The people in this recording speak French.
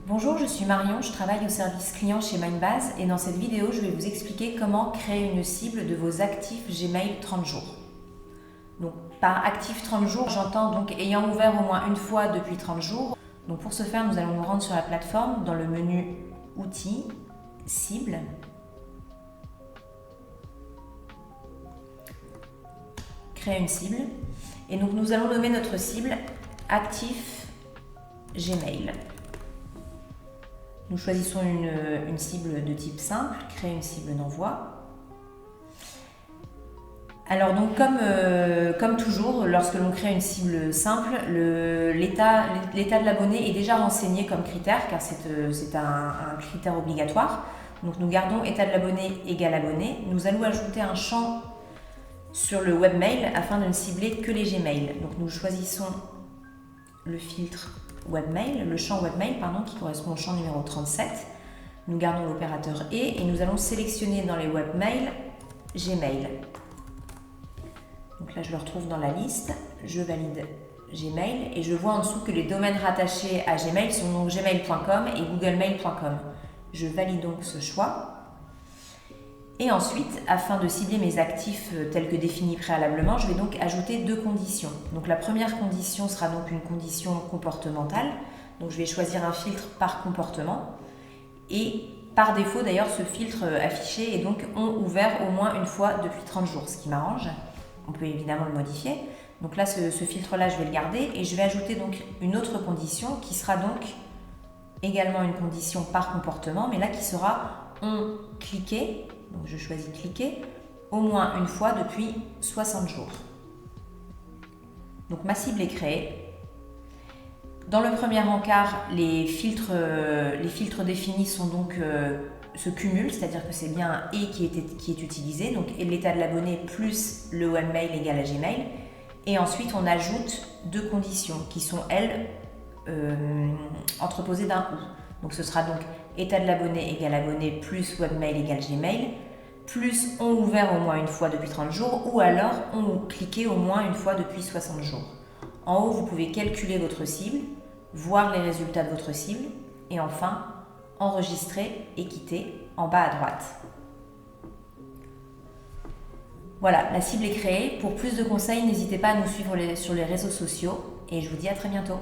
Bonjour, je suis Marion, je travaille au service client chez Mindbase et dans cette vidéo, je vais vous expliquer comment créer une cible de vos actifs Gmail 30 jours. Donc, par actifs 30 jours, j'entends donc ayant ouvert au moins une fois depuis 30 jours. Donc pour ce faire, nous allons nous rendre sur la plateforme dans le menu Outils, Cibles. Créer une cible. Et donc nous allons nommer notre cible Actif Gmail. Nous choisissons une cible de type simple, créer une cible d'envoi. Alors donc comme toujours, lorsque l'on crée une cible simple, l'état de l'abonné est déjà renseigné comme critère, car c'est un critère obligatoire. Donc nous gardons état de l'abonné égale abonné. Nous allons ajouter un champ sur le webmail afin de ne cibler que les Gmail. Donc nous choisissons le filtre webmail, le champ webmail qui correspond au champ numéro 37. Nous gardons l'opérateur et nous allons sélectionner dans les webmails Gmail. Donc là je le retrouve dans la liste, je valide Gmail et je vois en dessous que les domaines rattachés à Gmail sont donc gmail.com et googlemail.com. Je valide donc ce choix. Et ensuite, afin de cibler mes actifs tels que définis préalablement, je vais donc ajouter deux conditions. Donc la première condition sera donc une condition comportementale. Donc je vais choisir un filtre par comportement. Et par défaut d'ailleurs, ce filtre affiché est donc ont ouvert au moins une fois depuis 30 jours, ce qui m'arrange. On peut évidemment le modifier. Donc là, ce filtre-là, je vais le garder et je vais ajouter donc une autre condition qui sera donc également une condition par comportement, mais là qui sera ont cliqué. Donc je choisis cliquer au moins une fois depuis 60 jours. Donc ma cible est créée. Dans le premier encart, les filtres définis sont donc se cumulent, c'est-à-dire que c'est bien un et qui est utilisé, donc et l'état de l'abonné plus le webmail égale à Gmail. Et ensuite on ajoute deux conditions qui sont elles entreposées d'un ou. Donc ce sera donc état de l'abonné égale abonné plus webmail égale Gmail, plus ont ouvert au moins une fois depuis 30 jours ou alors ont cliqué au moins une fois depuis 60 jours. En haut, vous pouvez calculer votre cible, voir les résultats de votre cible et enfin enregistrer et quitter en bas à droite. Voilà, la cible est créée. Pour plus de conseils, n'hésitez pas à nous suivre sur les réseaux sociaux et je vous dis à très bientôt.